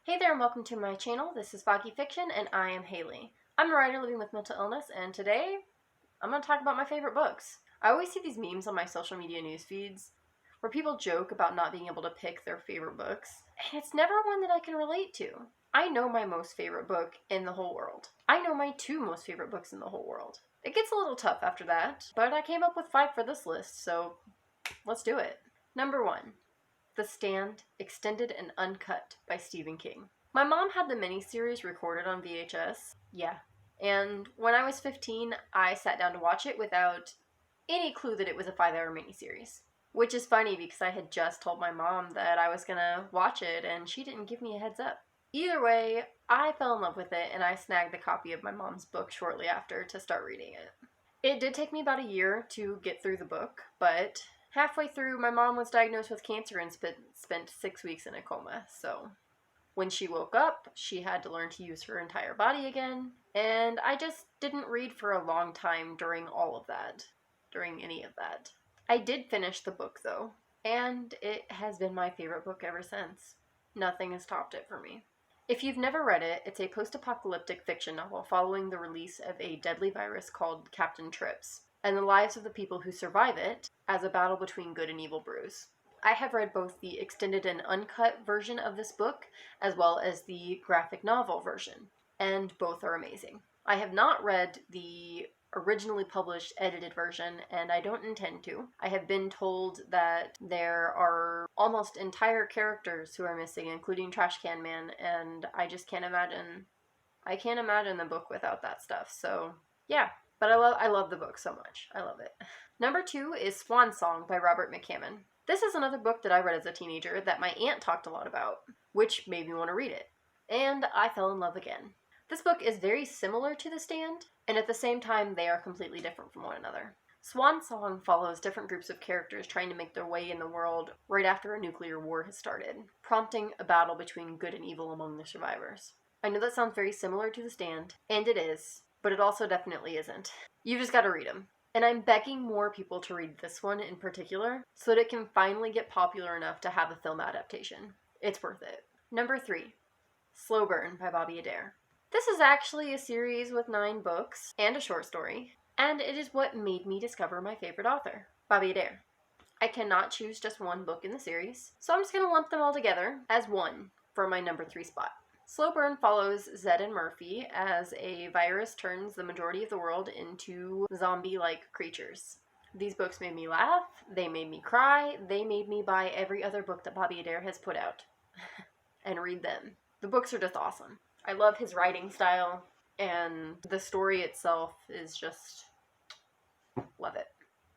Hey there and welcome to my channel. This is Foggy Fiction and I am Haley. I'm a writer living with mental illness and today I'm going to talk about my favorite books. I always see these memes on my social media news feeds where people joke about not being able to pick their favorite books, and it's never one that I can relate to. I know my most favorite book in the whole world. I know my two most favorite books in the whole world. It gets a little tough after that, but I came up with 5 for this list, so let's do it. Number 1. The Stand, Extended and Uncut by Stephen King. My mom had the miniseries recorded on VHS. Yeah. And when I was 15, I sat down to watch it without any clue that it was a 5-hour miniseries. Which is funny because I had just told my mom that I was gonna watch it and she didn't give me a heads up. Either way, I fell in love with it and I snagged the copy of my mom's book shortly after to start reading it. It did take me about a year to get through the book, but halfway through, my mom was diagnosed with cancer and spent 6 weeks in a coma, so when she woke up, she had to learn to use her entire body again, and I just didn't read for a long time during any of that. I did finish the book, though, and it has been my favorite book ever since. Nothing has topped it for me. If you've never read it, it's a post-apocalyptic fiction novel following the release of a deadly virus called Captain Trips, and the lives of the people who survive it as a battle between good and evil brews. I have read both the extended and uncut version of this book, as well as the graphic novel version, and both are amazing. I have not read the originally published edited version, and I don't intend to. I have been told that there are almost entire characters who are missing, including Trash Can Man, and I just can't imagine. I can't imagine the book without that stuff, so yeah. But I love the book so much. I love it. Number 2 is Swan Song by Robert McCammon. This is another book that I read as a teenager that my aunt talked a lot about, which made me want to read it. And I fell in love again. This book is very similar to The Stand, and at the same time they are completely different from one another. Swan Song follows different groups of characters trying to make their way in the world right after a nuclear war has started, prompting a battle between good and evil among the survivors. I know that sounds very similar to The Stand, and it is, but it also definitely isn't. You just gotta read them. And I'm begging more people to read this one in particular so that it can finally get popular enough to have a film adaptation. It's worth it. Number 3, Slow Burn by Bobby Adair. This is actually a series with 9 books and a short story, and it is what made me discover my favorite author, Bobby Adair. I cannot choose just one book in the series, so I'm just going to lump them all together as one for my number 3 spot. Slow Burn follows Zed and Murphy as a virus turns the majority of the world into zombie-like creatures. These books made me laugh, they made me cry, they made me buy every other book that Bobby Adair has put out and read them. The books are just awesome. I love his writing style, and the story itself is just... love it.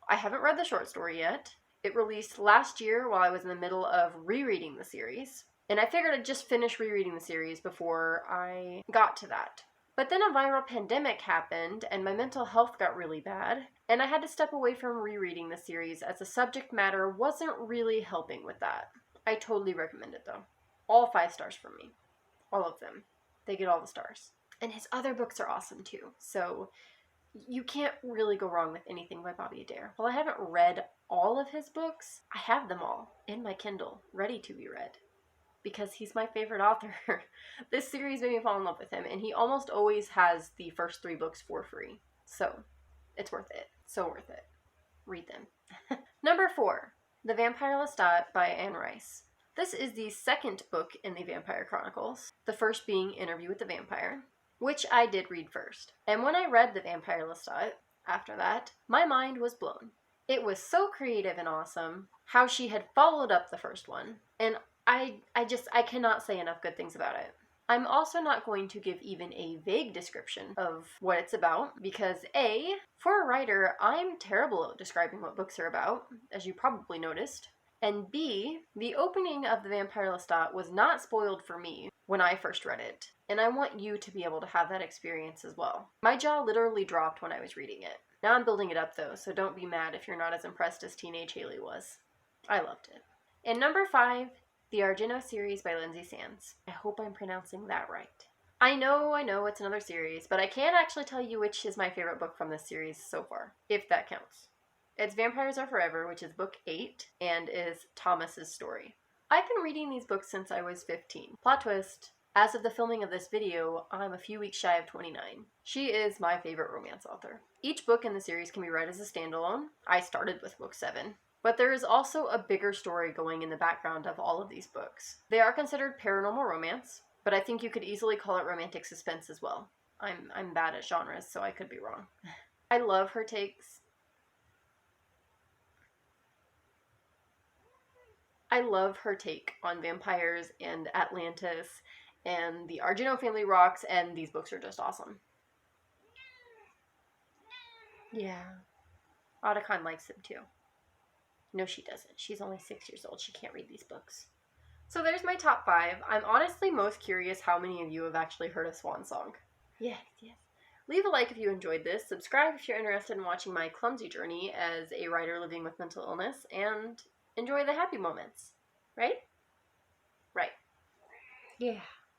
I haven't read the short story yet. It released last year while I was in the middle of rereading the series. And I figured I'd just finish rereading the series before I got to that. But then a viral pandemic happened, and my mental health got really bad, and I had to step away from rereading the series as the subject matter wasn't really helping with that. I totally recommend it though. All 5 stars from me. All of them. They get all the stars. And his other books are awesome too, so you can't really go wrong with anything by Bobby Adair. While I haven't read all of his books, I have them all in my Kindle, ready to be read. Because he's my favorite author. This series made me fall in love with him, and he almost always has the first 3 books for free. So, it's worth it. So worth it. Read them. Number 4, The Vampire Lestat by Anne Rice. This is the second book in the Vampire Chronicles, the first being Interview with the Vampire, which I did read first. And when I read The Vampire Lestat, after that, my mind was blown. It was so creative and awesome how she had followed up the first one, and I cannot say enough good things about it. I'm also not going to give even a vague description of what it's about because A, for a writer, I'm terrible at describing what books are about, as you probably noticed, and B, the opening of The Vampire Lestat was not spoiled for me when I first read it, and I want you to be able to have that experience as well. My jaw literally dropped when I was reading it. Now I'm building it up though, so don't be mad if you're not as impressed as teenage Haley was. I loved it. And number 5, The Argento series by Lindsay Sands. I hope I'm pronouncing that right. I know, it's another series, but I can't actually tell you which is my favorite book from this series so far, if that counts. It's Vampires Are Forever, which is book 8, and is Thomas's story. I've been reading these books since I was 15. Plot twist, As of the filming of this video, I'm a few weeks shy of 29. She is my favorite romance author. Each book in the series can be read as a standalone. I started with book 7. But there is also a bigger story going in the background of all of these books. They are considered paranormal romance, but I think you could easily call it romantic suspense as well. I'm bad at genres, so I could be wrong. I love her takes. I love her take on vampires and Atlantis and the Argento family rocks, and these books are just awesome. Yeah. Otacon likes them too. No, she doesn't. She's only 6 years old. She can't read these books. So there's my top 5. I'm honestly most curious how many of you have actually heard of Swan Song. Yes, yes. Leave a like if you enjoyed this. Subscribe if you're interested in watching my clumsy journey as a writer living with mental illness. And enjoy the happy moments. Right? Right. Yeah.